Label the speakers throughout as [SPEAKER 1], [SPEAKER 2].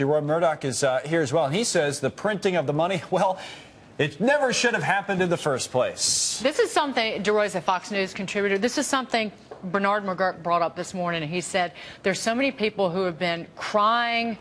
[SPEAKER 1] DeRoy Murdoch is here as well. And he says the printing of the money, well, it never should have happened in the first place.
[SPEAKER 2] This is something, DeRoy's a Fox News contributor, this is something Bernard McGurk brought up this morning. And he said there's so many people who have been crying,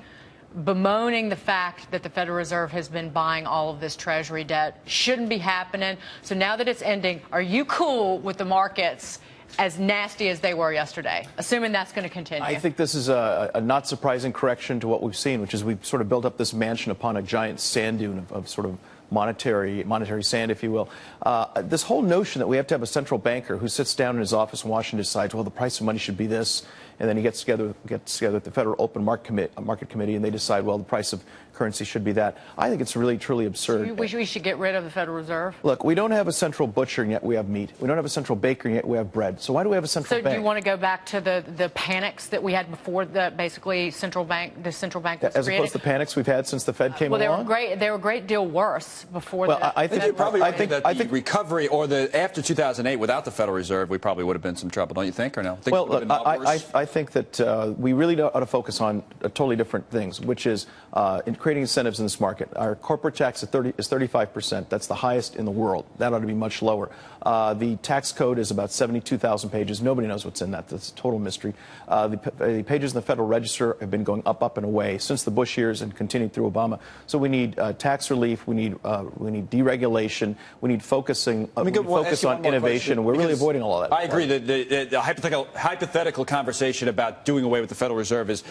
[SPEAKER 2] bemoaning the fact that the Federal Reserve has been buying all of this Treasury debt. Shouldn't be happening. So now that it's ending, are you cool with the markets as nasty as they were yesterday, assuming that's going to continue?
[SPEAKER 3] I think this is a not surprising correction to what we've seen, which is we've sort of built up this mansion upon a giant sand dune of sort of monetary sand, if you will. This whole notion that we have to have a central banker who sits down in his office in Washington and decides, well, the price of money should be this, and then he gets together with the Federal Open Market Committee, and they decide, well, the price of currency should be that. I think it's really, truly absurd.
[SPEAKER 2] You wish we should get rid of the Federal Reserve?
[SPEAKER 3] Look, we don't have a central butcher, and yet we have meat. We don't have a central baker, and yet we have bread. So why do we have a central bank?
[SPEAKER 2] So do you want to go back to the panics that we had before the central bank was created?
[SPEAKER 3] As opposed to the panics we've had since the Fed came along?
[SPEAKER 2] Well, they were a great deal worse before that.
[SPEAKER 1] I think the recovery or after 2008 without the Federal Reserve, we probably would have been in some trouble, don't you think, or no?
[SPEAKER 3] Well, look, I think that we really ought to focus on totally different things, which is in creating incentives in this market. Our corporate tax is 35%. That's the highest in the world. That ought to be much lower. The tax code is about 72,000 pages. Nobody knows what's in that. That's a total mystery. The pages in the Federal Register have been going up and away since the Bush years and continued through Obama. So we need tax relief. We need deregulation. We need focus on innovation. We're really avoiding all of that.
[SPEAKER 1] I agree that the hypothetical conversation about doing away with the Federal Reserve is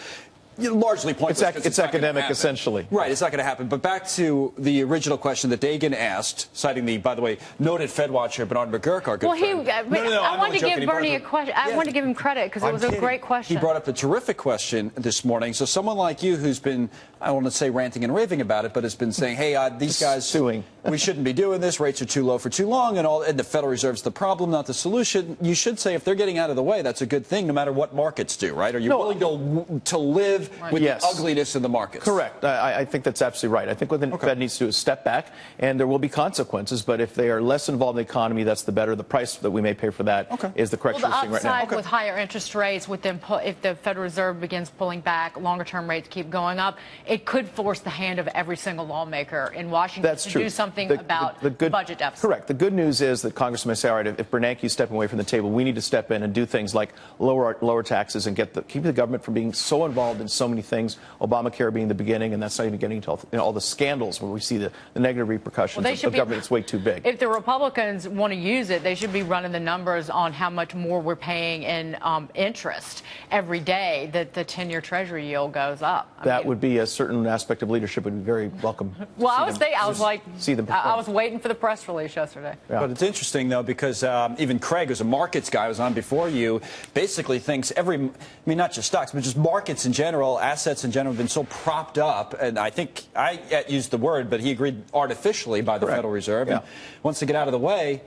[SPEAKER 1] largely pointless.
[SPEAKER 3] It's academic, essentially.
[SPEAKER 1] Right, it's not going to happen. But back to the original question that Dagan asked, citing the, by the way, noted Fed watcher Bernard McGurk, our good friend.
[SPEAKER 2] I wanted to give Bernie a question. I wanted to give him credit because it was a great question.
[SPEAKER 1] He brought up a terrific question this morning. So someone like you who's been, I don't want to say ranting and raving about it, but has been saying, hey, these guys,
[SPEAKER 3] suing.
[SPEAKER 1] We shouldn't be doing this. Rates are too low for too long, and the Federal Reserve's the problem, not the solution. You should say if they're getting out of the way, that's a good thing, no matter what markets do, right? Are you willing to live with the ugliness in the markets?
[SPEAKER 3] Correct. I think that's absolutely right. I think what the Fed needs to do is step back, and there will be consequences. But if they are less involved in the economy, that's the better. The price that we may pay for that is the correction we're seeing right now.
[SPEAKER 2] The upside with higher interest rates, with them, if the Federal Reserve begins pulling back, longer-term rates keep going up, it could force the hand of every single lawmaker in Washington to do something about the budget deficit.
[SPEAKER 3] Correct. The good news is that Congress may say, all right, if Bernanke is stepping away from the table, we need to step in and do things like lower taxes and keep the government from being so involved in so many things. Obamacare being the beginning, and that's not even getting into all the scandals where we see the negative repercussions of government that's way too big.
[SPEAKER 2] If the Republicans want to use it, they should be running the numbers on how much more we're paying in interest every day that the 10-year Treasury yield goes up.
[SPEAKER 3] That would be a certain aspect of leadership would be very welcome.
[SPEAKER 2] Well, I was waiting for the press release yesterday.
[SPEAKER 1] Yeah. But it's interesting, though, because even Craig, who's a markets guy, was on before you, basically thinks not just stocks, but just markets in general, assets in general, have been so propped up, and I think I used the word, but he agreed artificially by the Federal Reserve. And once they get out of the way,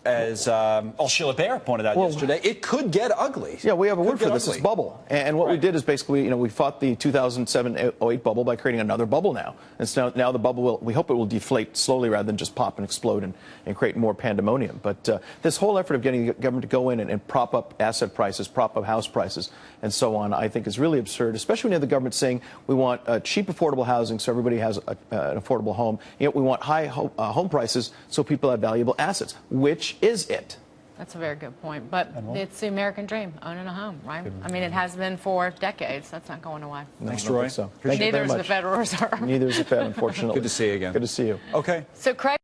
[SPEAKER 1] as Sheila Bair pointed out yesterday, it could get ugly.
[SPEAKER 3] Yeah, we have a word for this. It's bubble. And what we did is basically, we fought the 2007-08 bubble by creating another bubble now. And so now the bubble we hope it will deflate slowly rather than just pop and explode and create more pandemonium. But this whole effort of getting the government to go in and prop up asset prices, prop up house prices, and so on, I think is really absurd, especially when you have the government saying we want cheap, affordable housing so everybody has an affordable home. Yet we want high home prices so people have valuable assets, which is it.
[SPEAKER 2] That's a very good point. But it's the American dream, owning a home, right? I mean, it has been for decades. That's not going away.
[SPEAKER 1] Thanks, Troy.
[SPEAKER 3] So.
[SPEAKER 2] Neither is the Federal Reserve.
[SPEAKER 3] Neither is the Fed, unfortunately.
[SPEAKER 1] Good to see you again.
[SPEAKER 3] Good to see you.
[SPEAKER 1] Okay.
[SPEAKER 2] So, Craig.